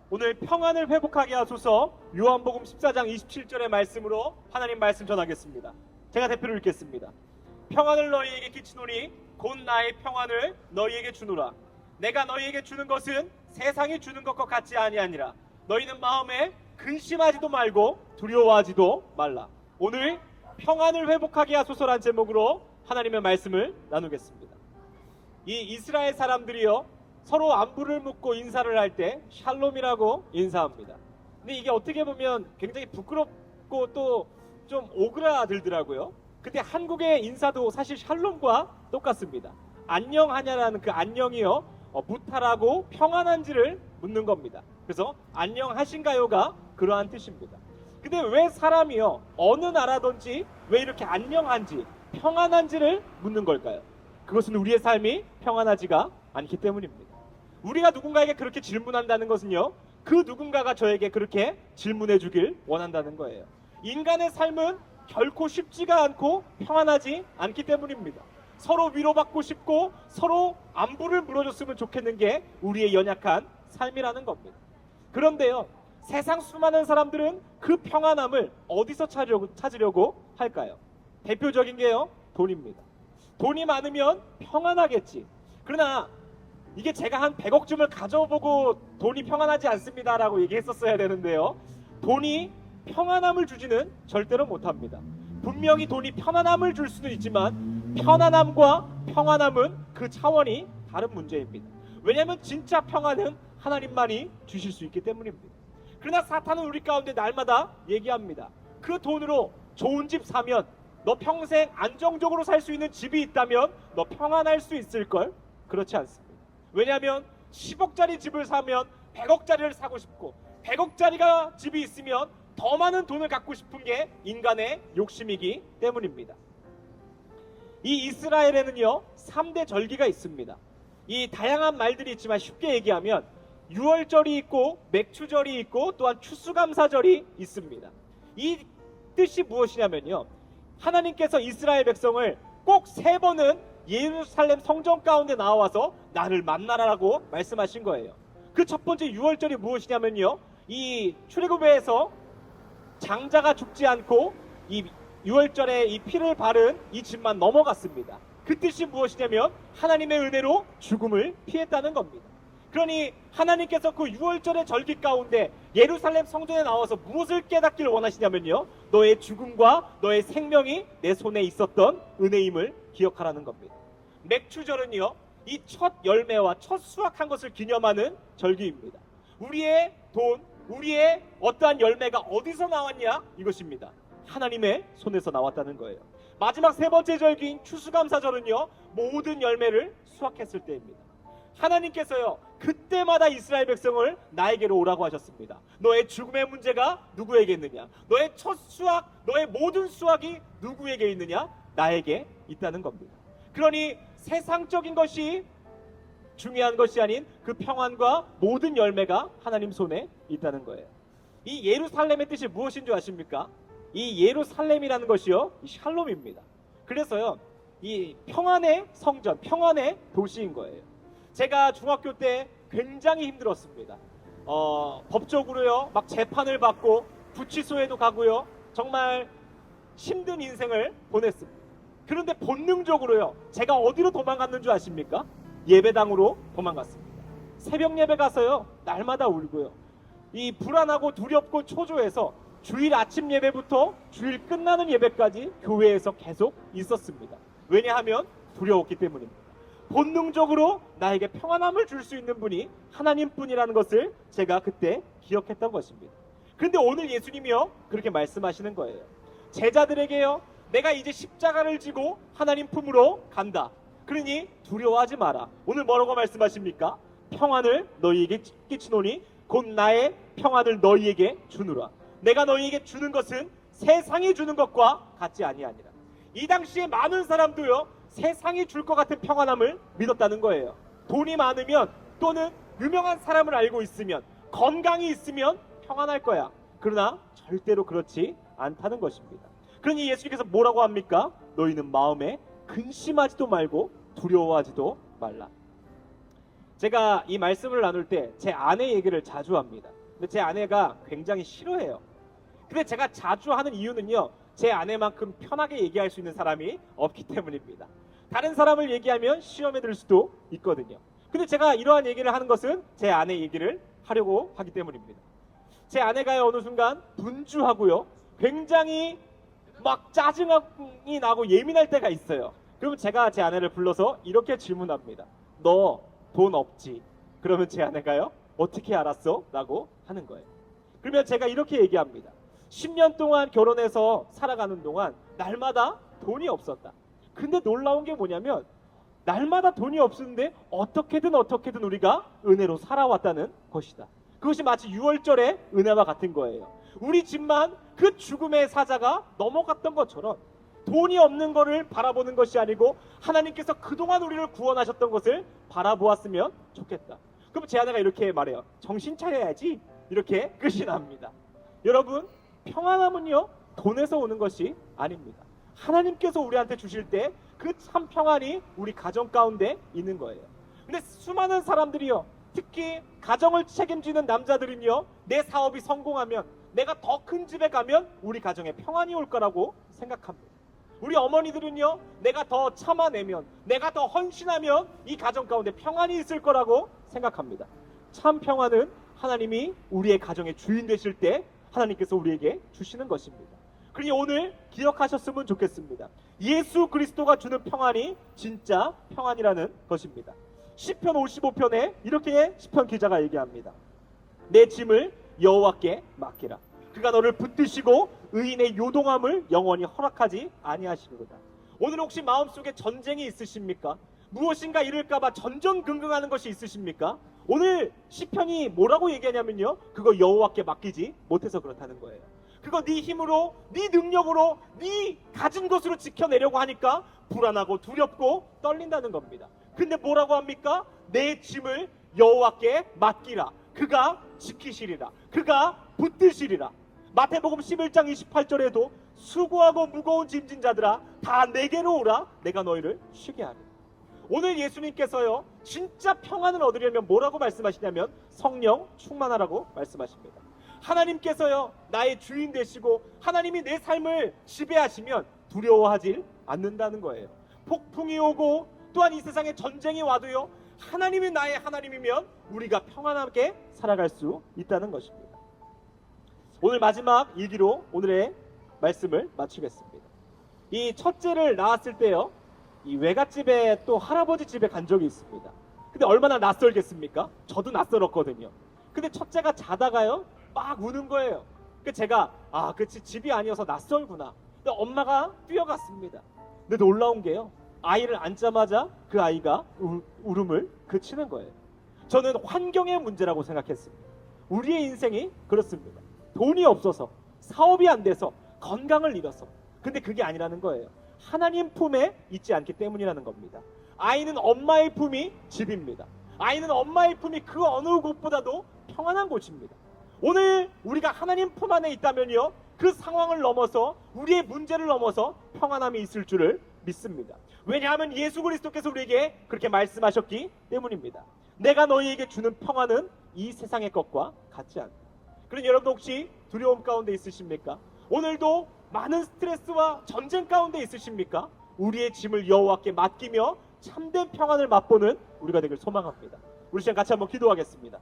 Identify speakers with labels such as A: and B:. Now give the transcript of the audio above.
A: 오늘 평안을 회복하게 하소서. 요한복음 14장 27절의 말씀으로 하나님 말씀 전하겠습니다. 제가 대표로 읽겠습니다. 평안을 너희에게 끼치노니 곧 나의 평안을 너희에게 주노라. 내가 너희에게 주는 것은 세상이 주는 것과 같지 아니하니라. 너희는 마음에 근심하지도 말고 두려워하지도 말라. 오늘 평안을 회복하게 하소서란 제목으로 하나님의 말씀을 나누겠습니다. 이 이스라엘 사람들이요, 서로 안부를 묻고 인사를 할 때 샬롬이라고 인사합니다. 근데 이게 어떻게 보면 굉장히 부끄럽고 또 좀 오그라들더라고요. 근데 한국의 인사도 사실 샬롬과 똑같습니다. 안녕하냐라는 그 안녕이요, 무탈하고 평안한지를 묻는 겁니다. 그래서 안녕하신가요가 그러한 뜻입니다. 근데 왜 사람이요, 어느 나라든지 왜 이렇게 안녕한지 평안한지를 묻는 걸까요? 그것은 우리의 삶이 평안하지가 않기 때문입니다. 우리가 누군가에게 그렇게 질문한다는 것은요, 그 누군가가 저에게 그렇게 질문해 주길 원한다는 거예요. 인간의 삶은 결코 쉽지가 않고 평안하지 않기 때문입니다. 서로 위로받고 싶고 서로 안부를 물어줬으면 좋겠는 게 우리의 연약한 삶이라는 겁니다. 그런데요, 세상 수많은 사람들은 그 평안함을 어디서 찾으려고 할까요? 대표적인 게요, 돈입니다. 돈이 많으면 평안하겠지. 그러나 이게 제가 한 100억쯤을 가져보고 돈이 평안하지 않습니다라고 얘기했었어야 되는데요, 돈이 평안함을 주지는 절대로 못합니다. 분명히 돈이 편안함을 줄 수는 있지만 편안함과 평안함은 그 차원이 다른 문제입니다. 왜냐하면 진짜 평안은 하나님만이 주실 수 있기 때문입니다. 그러나 사탄은 우리 가운데 날마다 얘기합니다. 그 돈으로 좋은 집 사면, 너 평생 안정적으로 살 수 있는 집이 있다면 너 평안할 수 있을걸? 그렇지 않습니다. 왜냐하면 10억짜리 집을 사면 100억짜리를 사고 싶고 100억짜리가 집이 있으면 더 많은 돈을 갖고 싶은 게 인간의 욕심이기 때문입니다. 이 이스라엘에는요, 3대 절기가 있습니다. 이 다양한 말들이 있지만 쉽게 얘기하면 유월절이 있고 맥추절이 있고 또한 추수감사절이 있습니다. 이 뜻이 무엇이냐면요, 하나님께서 이스라엘 백성을 꼭 3번은 예루살렘 성전 가운데 나와서 나를 만나라라고 말씀하신 거예요. 그 첫 번째 유월절이 무엇이냐면요, 이 출애굽에서 장자가 죽지 않고 이 유월절에 이 피를 바른 이 집만 넘어갔습니다. 그 뜻이 무엇이냐면 하나님의 은혜로 죽음을 피했다는 겁니다. 그러니 하나님께서 그 유월절의 절기 가운데 예루살렘 성전에 나와서 무엇을 깨닫기를 원하시냐면요, 너의 죽음과 너의 생명이 내 손에 있었던 은혜임을 기억하라는 겁니다. 맥추절은요, 이 첫 열매와 첫 수확한 것을 기념하는 절기입니다. 우리의 돈, 우리의 어떠한 열매가 어디서 나왔냐? 이것입니다. 하나님의 손에서 나왔다는 거예요. 마지막 3번째 절기인 추수감사절은요, 모든 열매를 수확했을 때입니다. 하나님께서요, 그때마다 이스라엘 백성을 나에게로 오라고 하셨습니다. 너의 죽음의 문제가 누구에게 있느냐? 너의 첫 수확, 너의 모든 수확이 누구에게 있느냐? 나에게 있다는 겁니다. 그러니 세상적인 것이 중요한 것이 아닌 그 평안과 모든 열매가 하나님 손에 있다는 거예요. 이 예루살렘의 뜻이 무엇인 줄 아십니까? 이 예루살렘이라는 것이요, 이 샬롬입니다. 그래서요, 이 평안의 성전, 평안의 도시인 거예요. 제가 중학교 때 굉장히 힘들었습니다. 법적으로요, 막 재판을 받고 구치소에도 가고요, 정말 힘든 인생을 보냈습니다. 그런데 본능적으로요, 제가 어디로 도망갔는 줄 아십니까? 예배당으로 도망갔습니다. 새벽 예배 가서요, 날마다 울고요, 이 불안하고 두렵고 초조해서 주일 아침 예배부터 주일 끝나는 예배까지 교회에서 계속 있었습니다. 왜냐하면 두려웠기 때문입니다. 본능적으로 나에게 평안함을 줄 수 있는 분이 하나님뿐이라는 것을 제가 그때 기억했던 것입니다. 그런데 오늘 예수님이요, 그렇게 말씀하시는 거예요. 제자들에게요, 내가 이제 십자가를 지고 하나님 품으로 간다. 그러니 두려워하지 마라. 오늘 뭐라고 말씀하십니까? 평안을 너희에게 끼치노니 곧 나의 평안을 너희에게 주노라. 내가 너희에게 주는 것은 세상이 주는 것과 같지 아니하니라. 이 당시에 많은 사람도요, 세상이 줄 것 같은 평안함을 믿었다는 거예요. 돈이 많으면 또는 유명한 사람을 알고 있으면 건강이 있으면 평안할 거야. 그러나 절대로 그렇지 않다는 것입니다. 그러니 예수님께서 뭐라고 합니까? 너희는 마음에 근심하지도 말고 두려워하지도 말라. 제가 이 말씀을 나눌 때 제 아내 얘기를 자주 합니다. 근데 제 아내가 굉장히 싫어해요. 근데 제가 자주 하는 이유는요, 제 아내만큼 편하게 얘기할 수 있는 사람이 없기 때문입니다. 다른 사람을 얘기하면 시험에 들 수도 있거든요. 근데 제가 이러한 얘기를 하는 것은 제 아내 얘기를 하려고 하기 때문입니다. 제 아내가요, 어느 순간 분주하고요, 굉장히 막 짜증이 나고 예민할 때가 있어요. 그러면 제가 제 아내를 불러서 이렇게 질문합니다. 너 돈 없지? 그러면 제 아내가요, 어떻게 알았어? 라고 하는 거예요. 그러면 제가 이렇게 얘기합니다. 10년 동안 결혼해서 살아가는 동안 날마다 돈이 없었다. 근데 놀라운 게 뭐냐면 날마다 돈이 없었는데 어떻게든 우리가 은혜로 살아왔다는 것이다. 그것이 마치 6월절의 은혜와 같은 거예요. 우리 집만 그 죽음의 사자가 넘어갔던 것처럼 돈이 없는 것을 바라보는 것이 아니고 하나님께서 그동안 우리를 구원하셨던 것을 바라보았으면 좋겠다. 그럼 제 아내가 이렇게 말해요. 정신 차려야지. 이렇게 끝이 납니다. 여러분, 평안함은요, 돈에서 오는 것이 아닙니다. 하나님께서 우리한테 주실 때 그 참 평안이 우리 가정 가운데 있는 거예요. 근데 수많은 사람들이요, 특히 가정을 책임지는 남자들은요, 내 사업이 성공하면, 내가 더 큰 집에 가면 우리 가정에 평안이 올 거라고 생각합니다. 우리 어머니들은요, 내가 더 참아내면, 내가 더 헌신하면 이 가정 가운데 평안이 있을 거라고 생각합니다. 참 평안은 하나님이 우리의 가정의 주인 되실 때 하나님께서 우리에게 주시는 것입니다. 그러니 오늘 기억하셨으면 좋겠습니다. 예수 그리스도가 주는 평안이 진짜 평안이라는 것입니다. 시편 55편에 이렇게 시편 기자가 얘기합니다. 내 짐을 여호와께 맡기라. 그가 너를 붙드시고 의인의 요동함을 영원히 허락하지 아니하시리로다. 오늘 혹시 마음속에 전쟁이 있으십니까? 무엇인가 잃을까봐 전전긍긍하는 것이 있으십니까? 오늘 시편이 뭐라고 얘기하냐면요, 그거 여호와께 맡기지 못해서 그렇다는 거예요. 그거 네 힘으로, 네 능력으로, 네 가진 것으로 지켜내려고 하니까 불안하고 두렵고 떨린다는 겁니다. 근데 뭐라고 합니까? 내 짐을 여호와께 맡기라. 그가 지키시리라. 그가 붙드시리라. 마태복음 11장 28절에도 수고하고 무거운 짐진 자들아 다 내게로 오라. 내가 너희를 쉬게 하리라. 오늘 예수님께서요, 진짜 평안을 얻으려면 뭐라고 말씀하시냐면 성령 충만하라고 말씀하십니다. 하나님께서요, 나의 주인 되시고 하나님이 내 삶을 지배하시면 두려워하지 않는다는 거예요. 폭풍이 오고 또한 이 세상에 전쟁이 와도요, 하나님이 나의 하나님이면 우리가 평안하게 살아갈 수 있다는 것입니다. 오늘 마지막 일기로 오늘의 말씀을 마치겠습니다. 이 첫째를 낳았을 때요, 이 외갓집에 또 할아버지 집에 간 적이 있습니다. 근데 얼마나 낯설겠습니까? 저도 낯설었거든요. 근데 첫째가 자다가요, 막 우는 거예요. 그 제가 그치, 집이 아니어서 낯설구나. 근데 엄마가 뛰어갔습니다. 근데 놀라운 게요, 아이를 앉자마자 그 아이가 울음을 그치는 거예요. 저는 환경의 문제라고 생각했습니다. 우리의 인생이 그렇습니다. 돈이 없어서, 사업이 안 돼서, 건강을 잃어서. 근데 그게 아니라는 거예요. 하나님 품에 있지 않기 때문이라는 겁니다. 아이는 엄마의 품이 집입니다. 아이는 엄마의 품이 그 어느 곳보다도 평안한 곳입니다. 오늘 우리가 하나님 품 안에 있다면요, 그 상황을 넘어서, 우리의 문제를 넘어서 평안함이 있을 줄을 믿습니다. 왜냐하면 예수 그리스도께서 우리에게 그렇게 말씀하셨기 때문입니다. 내가 너희에게 주는 평안은 이 세상의 것과 같지 않다. 그러니 여러분, 혹시 두려움 가운데 있으십니까? 오늘도 많은 스트레스와 전쟁 가운데 있으십니까? 우리의 짐을 여호와께 맡기며 참된 평안을 맛보는 우리가 되길 소망합니다. 우리 시간 같이 한번 기도하겠습니다.